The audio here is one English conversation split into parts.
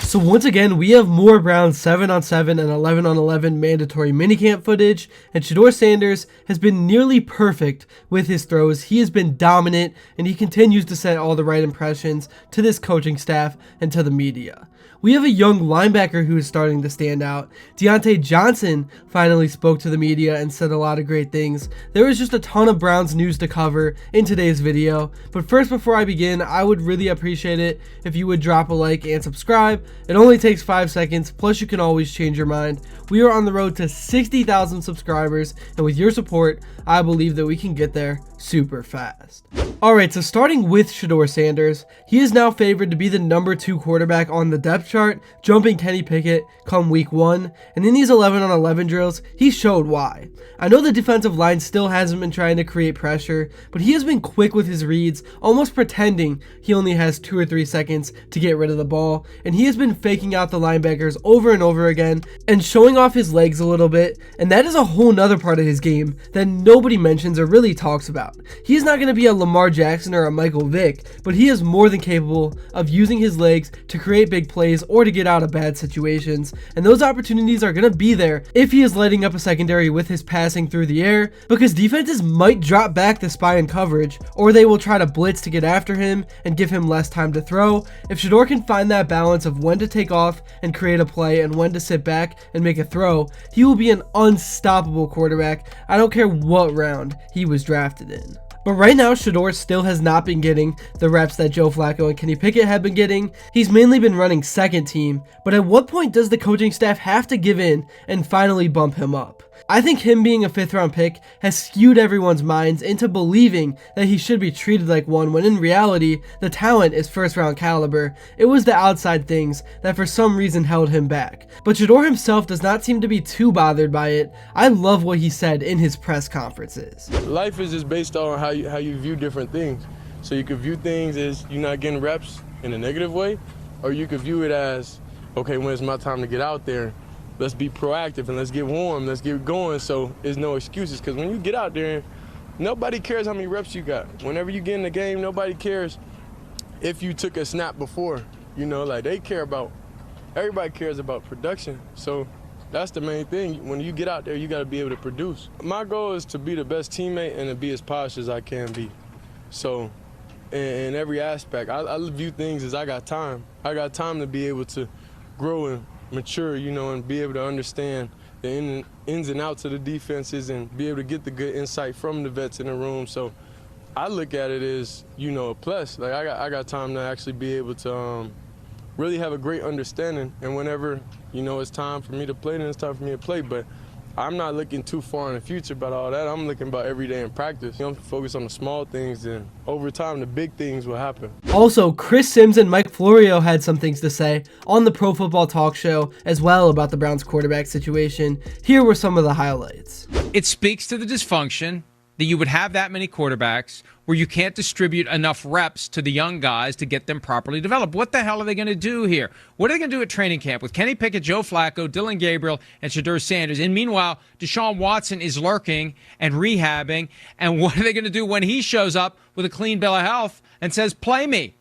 So once again, we have more Browns 7-on-7 and 11-on-11 mandatory minicamp footage, and Shedeur Sanders has been nearly perfect with his throws. He has been dominant, and he continues to set all the right impressions to this coaching staff and to the media. We have a young linebacker who is starting to stand out. Diontae Johnson finally spoke to the media and said a lot of great things. There is just a ton of Browns news to cover in today's video. But first, before I begin, I would really appreciate it if you would drop a like and subscribe. It only takes 5 seconds, plus you can always change your mind. We are on the road to 60,000 subscribers, and with your support, I believe that we can get there super fast. Alright, so starting with Shedeur Sanders, he is now favored to be the number 2 quarterback on the depth chart, jumping Kenny Pickett come week 1, and in these 11-on-11 drills, he showed why. I know the defensive line still hasn't been trying to create pressure, but he has been quick with his reads, almost pretending he only has 2 or 3 seconds to get rid of the ball, and he has been faking out the linebackers over and over again, and showing off his legs a little bit, and that is a whole nother part of his game that nobody mentions or really talks about. He is not going to be a Lamar Jackson or a Michael Vick, but he is more than capable of using his legs to create big plays or to get out of bad situations, and those opportunities are going to be there if he is lighting up a secondary with his passing through the air, because defenses might drop back the spy in coverage, or they will try to blitz to get after him and give him less time to throw. If Shedeur can find that balance of when to take off and create a play and when to sit back and make a throw, he will be an unstoppable quarterback. I don't care what round he was drafted in. But right now, Shedeur still has not been getting the reps that Joe Flacco and Kenny Pickett have been getting. He's mainly been running second team, but at what point does the coaching staff have to give in and finally bump him up? I think him being a 5th round pick has skewed everyone's minds into believing that he should be treated like one, when in reality, the talent is 1st round caliber. It was the outside things that for some reason held him back. But Shedeur himself does not seem to be too bothered by it. I love what he said in his press conferences. Life is just based on how you view different things. So you could view things as you're not getting reps in a negative way, or you could view it as, okay, when it's my time to get out there, let's be proactive and let's get warm, let's get going, so there's no excuses. Because when you get out there, nobody cares how many reps you got. Whenever you get in the game, nobody cares if you took a snap before. You know, like everybody cares about production. So that's the main thing. When you get out there, you got to be able to produce. My goal is to be the best teammate and to be as polished as I can be. So in every aspect, I view things as I got time. I got time to be able to grow and mature, you know, and be able to understand the ins and outs of the defenses and be able to get the good insight from the vets in the room. So I look at it as, you know, a plus. Like I got time to actually be able to really have a great understanding, and whenever, you know, it's time for me to play, then it's time for me to play. But I'm not looking too far in the future about all that. I'm looking about every day in practice. You know, focus on the small things, and over time, the big things will happen. Also, Chris Sims and Mike Florio had some things to say on the Pro Football Talk Show as well about the Browns quarterback situation. Here were some of the highlights. It speaks to the dysfunction that you would have that many quarterbacks where you can't distribute enough reps to the young guys to get them properly developed. What the hell are they going to do here? What are they going to do at training camp with Kenny Pickett, Joe Flacco, Dillon Gabriel, and Shedeur Sanders? And meanwhile, Deshaun Watson is lurking and rehabbing. And what are they going to do when he shows up with a clean bill of health and says, play me?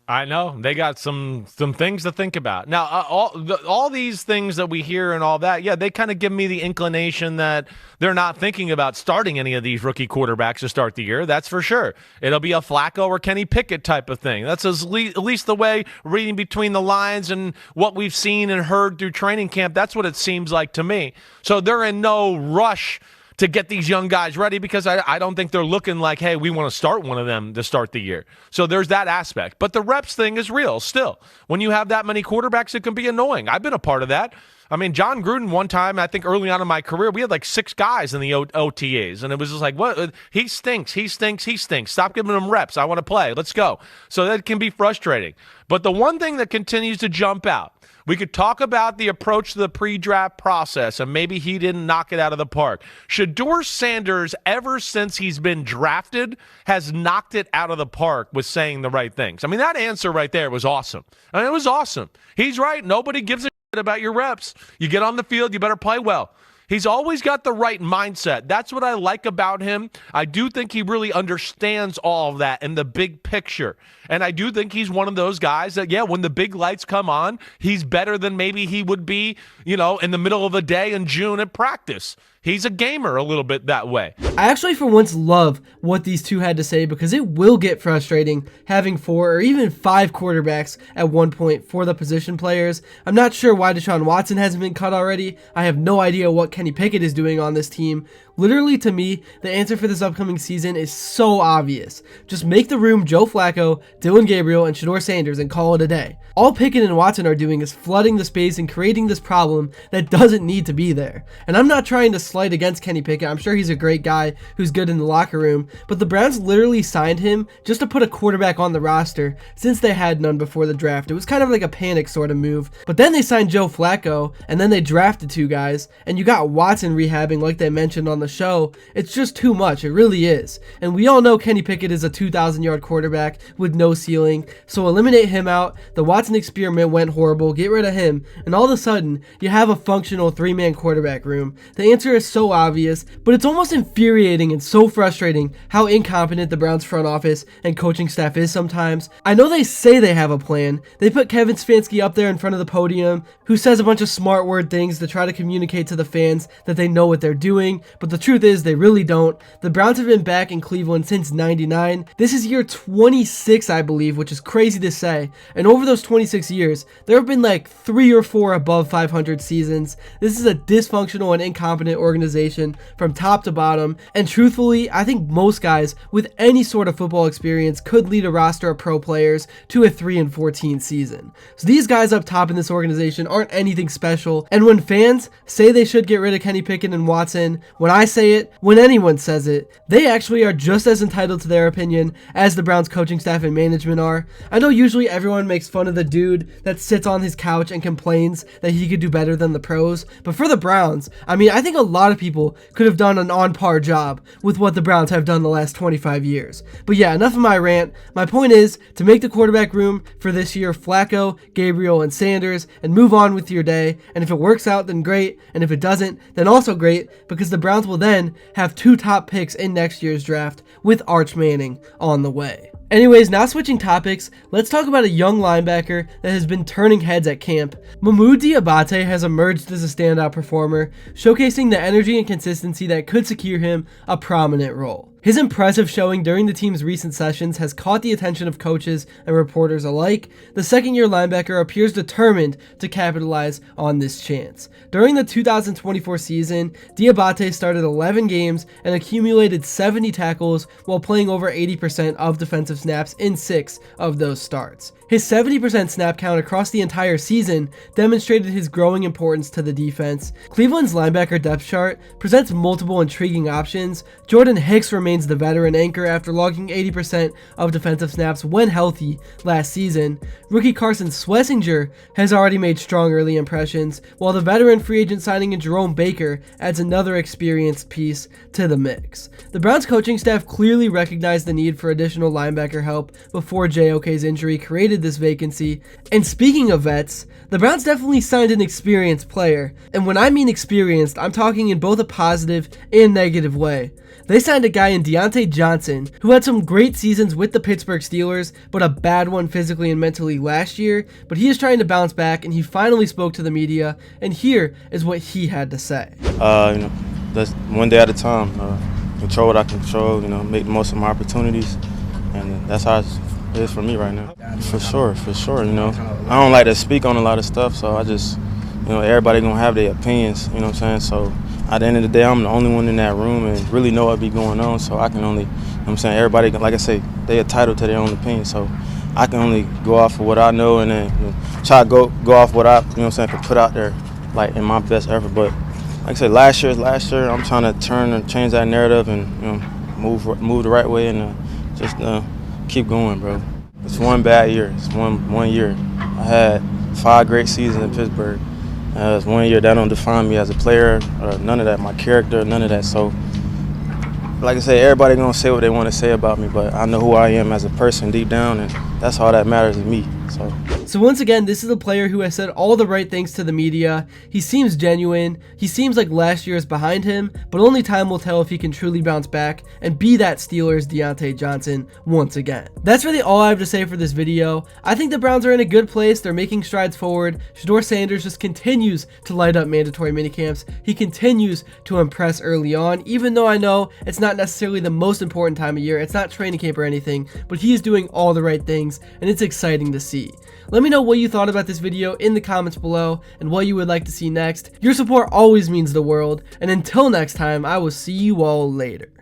I know. They got some things to think about. Now, all these things that we hear and all that, yeah, they kind of give me the inclination that they're not thinking about starting any of these rookie quarterbacks to start the year. That's for sure. It'll be a Flacco or Kenny Pickett type of thing. That's at least the way, reading between the lines and what we've seen and heard through training camp, that's what it seems like to me. So they're in no rush to get these young guys ready, because I don't think they're looking like, hey, we want to start one of them to start the year. So there's that aspect. But the reps thing is real still. When you have that many quarterbacks, it can be annoying. I've been a part of that. I mean, John Gruden, one time, I think early on in my career, we had like 6 guys in the OTAs, and it was just like, what? He stinks. Stop giving him reps. I want to play. Let's go. So that can be frustrating. But the one thing that continues to jump out, we could talk about the approach to the pre-draft process, and maybe he didn't knock it out of the park. Shedeur Sanders, ever since he's been drafted, has knocked it out of the park with saying the right things. I mean, that answer right there was awesome. I mean, it was awesome. He's right. Nobody gives a shit about your reps. You get on the field, you better play well. He's always got the right mindset. That's what I like about him. I do think he really understands all of that in the big picture. And I do think he's one of those guys that, yeah, when the big lights come on, he's better than maybe he would be, in the middle of the day in June at practice. He's a gamer a little bit that way. I actually for once love what these two had to say, because it will get frustrating having 4 or even 5 quarterbacks at one point for the position players. I'm not sure why Deshaun Watson hasn't been cut already. I have no idea what Kenny Pickett is doing on this team. Literally, to me, the answer for this upcoming season is so obvious. Just make the room Joe Flacco, Dylan Gabriel, and Shedeur Sanders and call it a day. All Pickett and Watson are doing is flooding the space and creating this problem that doesn't need to be there. And I'm not trying to slight against Kenny Pickett. I'm sure he's a great guy who's good in the locker room, but the Browns literally signed him just to put a quarterback on the roster since they had none before the draft. It was kind of like a panic sort of move. But then they signed Joe Flacco, and then they drafted 2 guys, and you got Watson rehabbing like they mentioned on the show. It's just too much. It really is. And we all know Kenny Pickett is a 2,000-yard quarterback with no ceiling, so eliminate him out. The Watson experiment went horrible. Get rid of him, and all of a sudden, you have a functional 3-man quarterback room. The answer is so obvious, but it's almost infuriating and so frustrating how incompetent the Browns front office and coaching staff is sometimes. I know they say they have a plan. They put Kevin Stefanski up there in front of the podium, who says a bunch of smart word things to try to communicate to the fans that they know what they're doing, but the truth is they really don't. The Browns have been back in Cleveland since '99. This is year 26, I believe, which is crazy to say. And over those 26 years, there have been like 3 or 4 above 500 seasons. This is a dysfunctional and incompetent organization from top to bottom. And truthfully, I think most guys with any sort of football experience could lead a roster of pro players to a 3-14 season. So these guys up top in this organization aren't anything special. And when fans say they should get rid of Kenny Pickett and Watson, when I say it, when anyone says it, they actually are just as entitled to their opinion as the Browns coaching staff and management are. I know usually everyone makes fun of the dude that sits on his couch and complains that he could do better than the pros, but for the Browns, I think a lot of people could have done an on-par job with what the Browns have done the last 25 years. But yeah, enough of my rant. My point is to make the quarterback room for this year Flacco, Gabriel, and Sanders, and move on with your day. And if it works out, then great, and if it doesn't, then also great, because the Browns will then have 2 top picks in next year's draft with Arch Manning on the way. Anyways, now switching topics, let's talk about a young linebacker that has been turning heads at camp. Mohamoud Diabate has emerged as a standout performer, showcasing the energy and consistency that could secure him a prominent role. His impressive showing during the team's recent sessions has caught the attention of coaches and reporters alike. The second-year linebacker appears determined to capitalize on this chance. During the 2024 season, Diabate started 11 games and accumulated 70 tackles while playing over 80% of defensive snaps in 6 of those starts. His 70% snap count across the entire season demonstrated his growing importance to the defense. Cleveland's linebacker depth chart presents multiple intriguing options. Jordan Hicks remains the veteran anchor after logging 80% of defensive snaps when healthy last season. Rookie Carson Schlesinger has already made strong early impressions, while the veteran free agent signing in Jerome Baker adds another experienced piece to the mix. The Browns coaching staff clearly recognized the need for additional linebacker help before JOK's injury created this vacancy. And speaking of vets, the Browns definitely signed an experienced player. And when I mean experienced, I'm talking in both a positive and negative way. They signed a guy in Diontae Johnson, who had some great seasons with the Pittsburgh Steelers, but a bad one physically and mentally last year. But he is trying to bounce back, and he finally spoke to the media, and here is what he had to say. That's one day at a time. Control what I control, make the most of my opportunities, and that's how it is for me right now. For sure. I don't like to speak on a lot of stuff, so I just, everybody gonna have their opinions, what I'm saying? So at the end of the day, I'm the only one in that room and really know what be going on, so I can only, everybody, like I say, they entitled to their own opinion, so I can only go off of what I know and then try to go off what I, can put out there, like in my best effort. But like I said, last year. I'm trying to turn and change that narrative and move the right way and just keep going, bro. It's one bad year. It's one year. I had 5 great seasons in Pittsburgh. It's 1 year. That don't define me as a player or none of that. My character, none of that. So, like I said, everybody gonna say what they want to say about me, but I know who I am as a person deep down, and that's all that matters to me. So. So once again, this is a player who has said all the right things to the media. He seems genuine. He seems like last year is behind him, but only time will tell if he can truly bounce back and be that Steelers Diontae Johnson once again. That's really all I have to say for this video. I think the Browns are in a good place. They're making strides forward. Shedeur Sanders just continues to light up mandatory minicamps. He continues to impress early on, even though I know it's not necessarily the most important time of year. It's not training camp or anything, but he is doing all the right things, and it's exciting to see. Let me know what you thought about this video in the comments below and what you would like to see next. Your support always means the world, and until next time, I will see you all later.